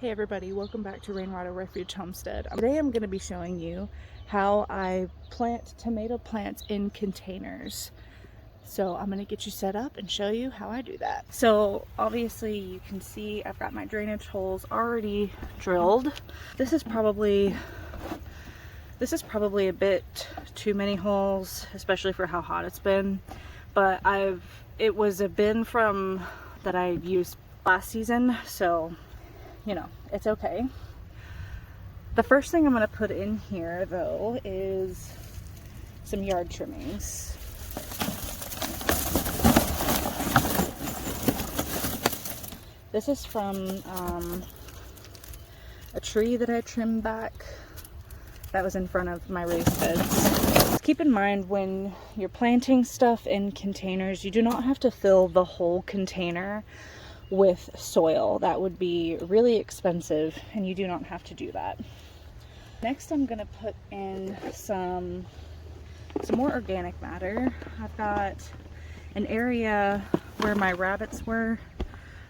Hey everybody, welcome back to Rainwater Refuge Homestead. Today I'm going to be showing you how I plant tomato plants in containers. So I'm going to get you set up and show you how I do that. So obviously you can see I've got my drainage holes already drilled. This is probably a bit too many holes, especially for how hot it's been. But it was a bin from that I used last season, so you know, it's okay. The first thing I'm going to put in here though is some yard trimmings. This is from a tree that I trimmed back that was in front of my raised beds. Keep in mind when you're planting stuff in containers, you do not have to fill the whole container with soil. That would be really expensive and you do not have to do that. Next I'm going to put in some more organic matter. I've got an area where my rabbits were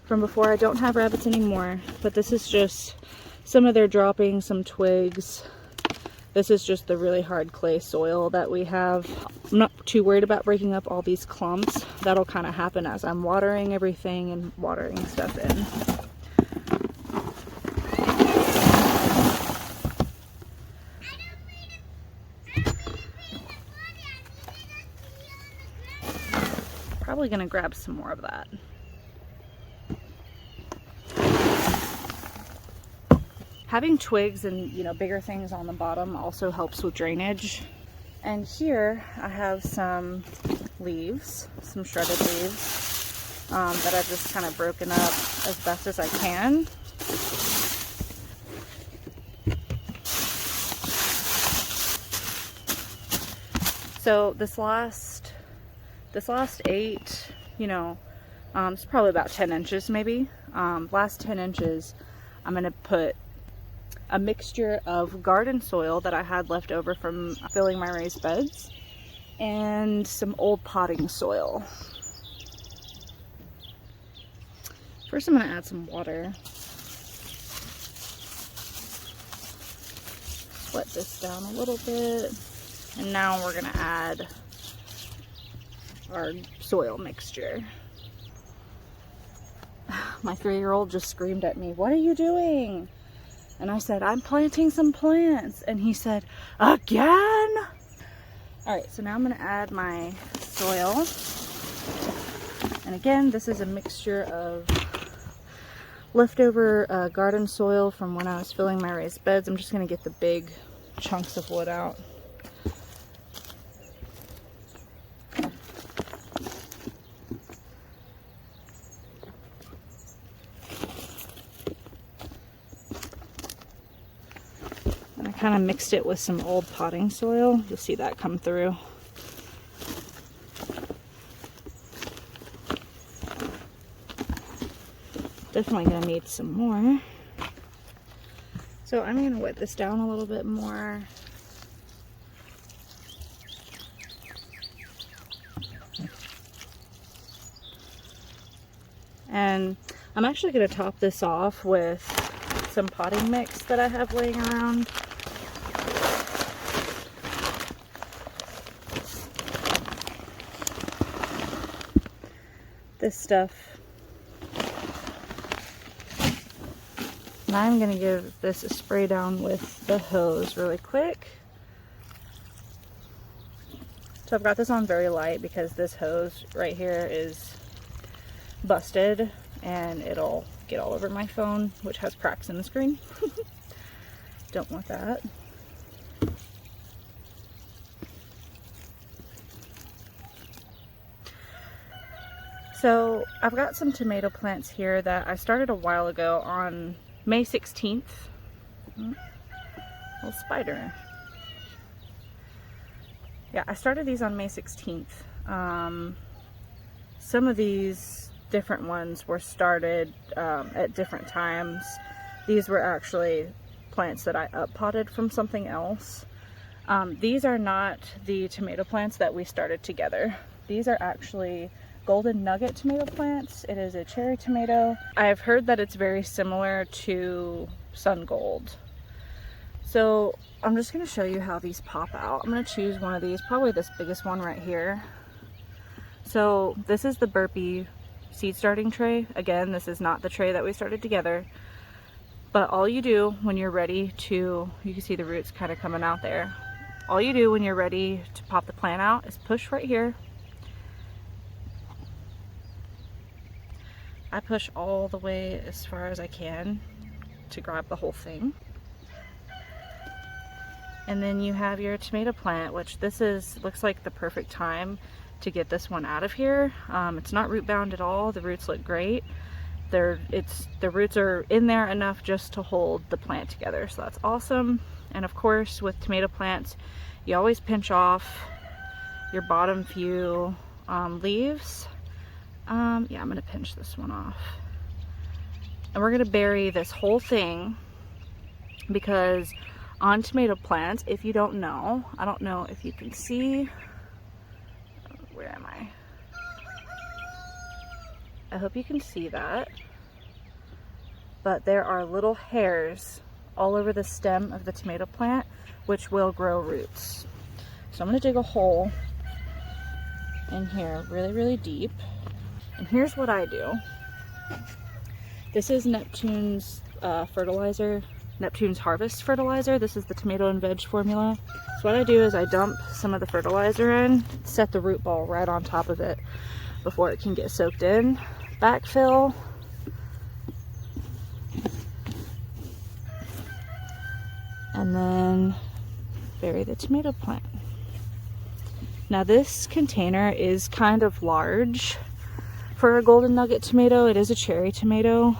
from before. I don't have rabbits anymore, but this is just some of their droppings, some twigs. This is just the really hard clay soil that we have. I'm not too worried about breaking up all these clumps. That'll kind of happen as I'm watering everything and watering stuff in. Probably gonna grab some more of that. Having twigs and, you know, bigger things on the bottom also helps with drainage. And here I have some leaves, some shredded leaves that I've just kind of broken up as best as I can. So this last 8, you know, it's probably about 10 inches maybe. Last 10 inches, I'm gonna put a mixture of garden soil that I had left over from filling my raised beds and some old potting soil. First I'm going to add some water. Wet this down a little bit, and now we're going to add our soil mixture. My 3-year-old just screamed at me, "What are you doing?" And I said, "I'm planting some plants." And he said, "Again?" All right, so now I'm gonna add my soil. And again, this is a mixture of leftover garden soil from when I was filling my raised beds. I'm just gonna get the big chunks of wood out. Kind of mixed it with some old potting soil. You'll see that come through. Definitely gonna need some more. So I'm gonna wet this down a little bit more. And I'm actually gonna top this off with some potting mix that I have laying around. This stuff. And I'm going to give this a spray down with the hose really quick. So I've got this on very light because this hose right here is busted and it'll get all over my phone, which has cracks in the screen. Don't want that. So I've got some tomato plants here that I started a while ago on May 16th. Little spider. Yeah, I started these on May 16th. Some of these different ones were started at different times. These were actually plants that I up-potted from something else. These are not the tomato plants that we started together. These are actually golden nugget tomato plants. It is a cherry tomato. I've heard that it's very similar to sun gold. So I'm just going to show you how these pop out. I'm going to choose one of these, probably this biggest one right here. So this is the Burpee seed starting tray. Again, this is not the tray that we started together. But all you do when you're ready to, you can see the roots kind of coming out there. All you do when you're ready to pop the plant out is push right here. I push all the way as far as I can to grab the whole thing. And then you have your tomato plant, which looks like the perfect time to get this one out of here. It's not root bound at all. The roots look great. The roots are in there enough just to hold the plant together, so that's awesome. And of course, with tomato plants, you always pinch off your bottom few leaves. Yeah, I'm gonna pinch this one off. And we're gonna bury this whole thing, because on tomato plants, if you don't know, I don't know if you can see, where am I? I hope you can see that. But there are little hairs all over the stem of the tomato plant, which will grow roots. So I'm gonna dig a hole in here really, really deep. And here's what I do. This is Neptune's fertilizer, Neptune's Harvest fertilizer. This is the tomato and veg formula. So what I do is I dump some of the fertilizer in, set the root ball right on top of it before it can get soaked in. Backfill. And then bury the tomato plant. Now this container is kind of large for a golden nugget tomato. It is a cherry tomato.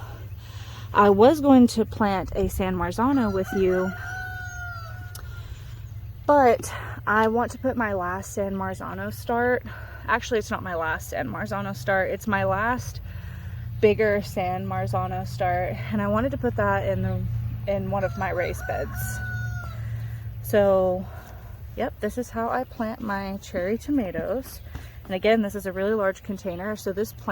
I was going to plant a San Marzano with you, but I want to put my last San Marzano start. Actually, it's not my last San Marzano start. It's my last bigger San Marzano start, and I wanted to put that in one of my raised beds. So, yep, this is how I plant my cherry tomatoes. And again, this is a really large container, so this plant